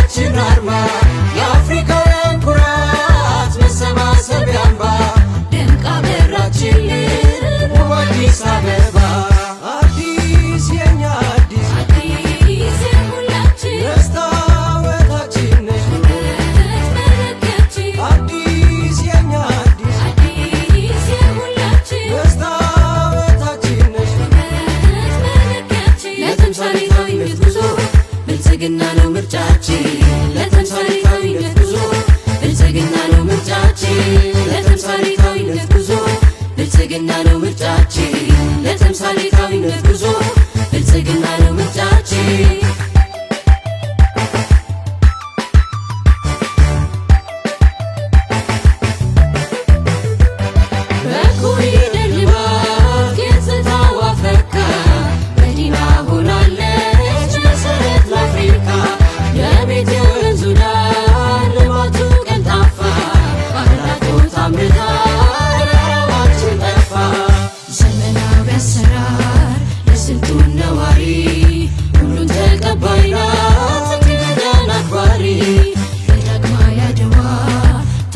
ማሳያችን አርማ የአፍሪካውያን ኩራት መሰባሰቢያ አምባ ደምቃ በራችልን ውብ አዲስ አበባ አዲስ የኛ አዲስ አዲስ የሁላችን መስታወታችን ነሽ መለኪያችን አዲስ የኛ አዲስ አዲስ የሁላችን መስታወታችን ነሽ መለኪያችን ለተምሳሌታዊነት ጉዞ ብልጽግና ነው ምርጫችን ለተምሳሌታዊነት ጉዞ ብልጽግና ነው ምርጫችን ለተምሳሌታዊነት ጉዞ ብልጽግና ነው ምርጫችን ለተምሳሌታዊነት ጉዞ ብልጽግና ነው ምርጫችን በኮሪደር ልማት ገጽታዋ ፈካ መዲና ሆናለች መሰረት ለአፍሪካ የቤት የወንዙ ዳር ልማቱ ቀልጣፋ ባህራቶት አምርታ ረሃባችን ጠፋ ዘመናዊ አሰራር ለስልጡን ነዋሪ ሁሉን ተቀባይ ናት እንግዳን አክባሪ የዳግማዊ አድዋ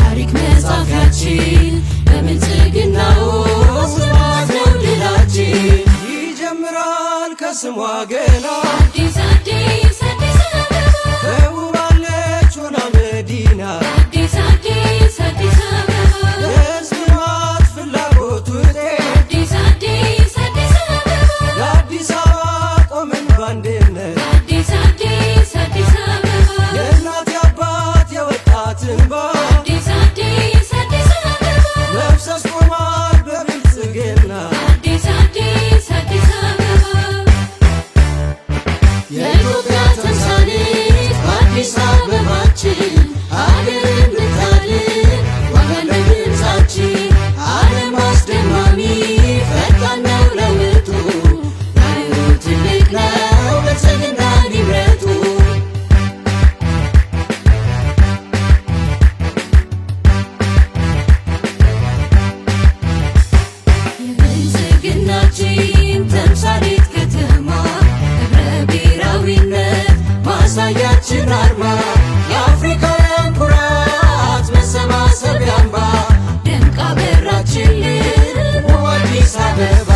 ታሪክ መጻፊያችን በብልጽግና ውስጥ ልማት ነው ድላችን ይጀምራል ከስሟ ገና አዲስ አዲስ አዲስ አበባ ተውባለች ሆና መዲና አዲስ አዲስ አዲስ አበባ የሕዝብ ልማት ፍላጎት ውጤት አዲስ አዲስ አዲስ አበባ ለአዲስ አበባ ቆምን ባንድነት አዲስ አዲስ አዲስ አበባ የእናት የአባት የወጣት እንባ አዲስ አዲስ አዲስ አበባ መፍሰስ ቆሟል በብልጽግና አዲስ አዲስ አዲስ አበባ የኢትዮጵያ ተምሳሌት በአዲስ አበባችን አገርን ልታድን ዋጋን በድምፃችን ዓለም አስደማሚ ፈጣን ነው ለውጡ ዛሬው ትልቅ ነው ብልጽግና ይምረጡ የብልጽግናችን ተምሳሌት ከተማ ህብረ ብሔራዊነት ማሳያችን አርማ የአፍሪካውያን ኩራት መሰባሰቢያ አምባ ደምቃ በራችልን ውብ አዲስ አበባ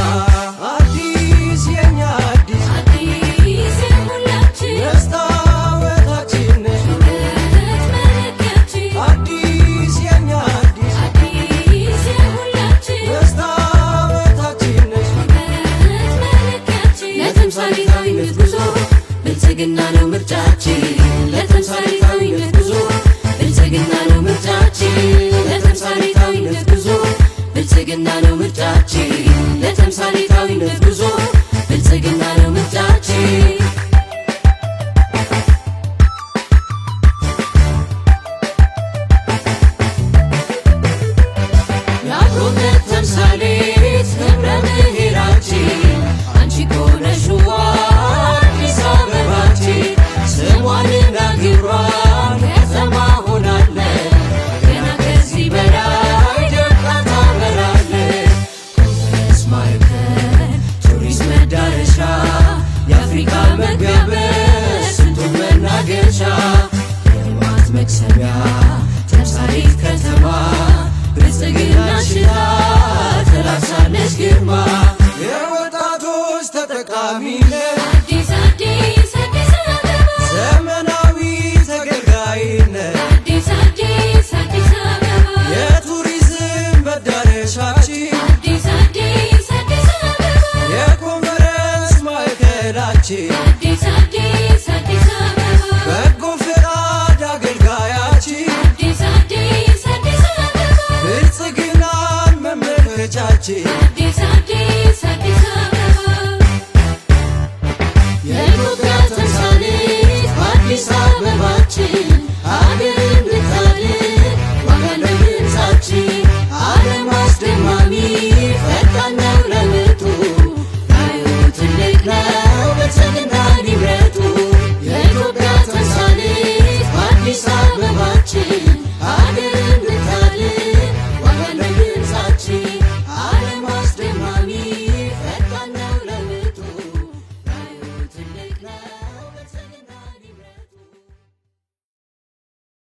አዲስ የኛ አዲስ አዲስ የሁላችን መስታወታችን ነሽ መለኪያችን አዲስ የኛ አዲስ አዲስ የሁላችን መስታወታችን ነሽ መለኪያችን ለተምሳሌታዊነት ጉዞ ብልጽግና ነው ምርጫችን ለተምሳሌታዊነት ጉዞ ብልጽግና ነው ምርጫችን ለተምሳሌታዊነት ጉዞ ብልጽግና ነው ምርጫችን ለተምሳሌታዊነት ጉዞ ብልጽግና ነው ምርጫችን የአብሮነት ተምሳሌት ህብረ ብሔራችን አንቺ ከሆነሽ አዲስ አበባችን ስሟንና ግብሯን ከተማ ሆናለች ገና ከዚህ በላይ ደምቃ ታበራለች ኮንፈረንስ ማዕከል ቱሪስት መዳረሻ የአፍሪካ መግቢያ በስንቱን መናገሻ የልማት መክሰቢያ ተምሳሌት ከተማ ብልጽግና ሽታ ትላብሳለች ግርማ የወጣቶች ተጠቃሚነት አዲስ አዲስ አዲስ አበባ ዘመናዊ ተገልጋይነት አዲስ አዲስ አዲስ አበባ የቱሪዝም መዳረሻችን አዲስ አዲስ አዲስ አበባ የኮንፈረንስ ማዕከላችን አዲስ አዲስ አዲስ አበባ በጎ ፈቃድ አገልጋያችን አዲስ አዲስ አዲስ አበባ ብልጽግናን መመልከቻችን አዲስ አዲስ አዲስ አበባ የኢትዮጵያ ተምሳሌት በአዲስ አበባችን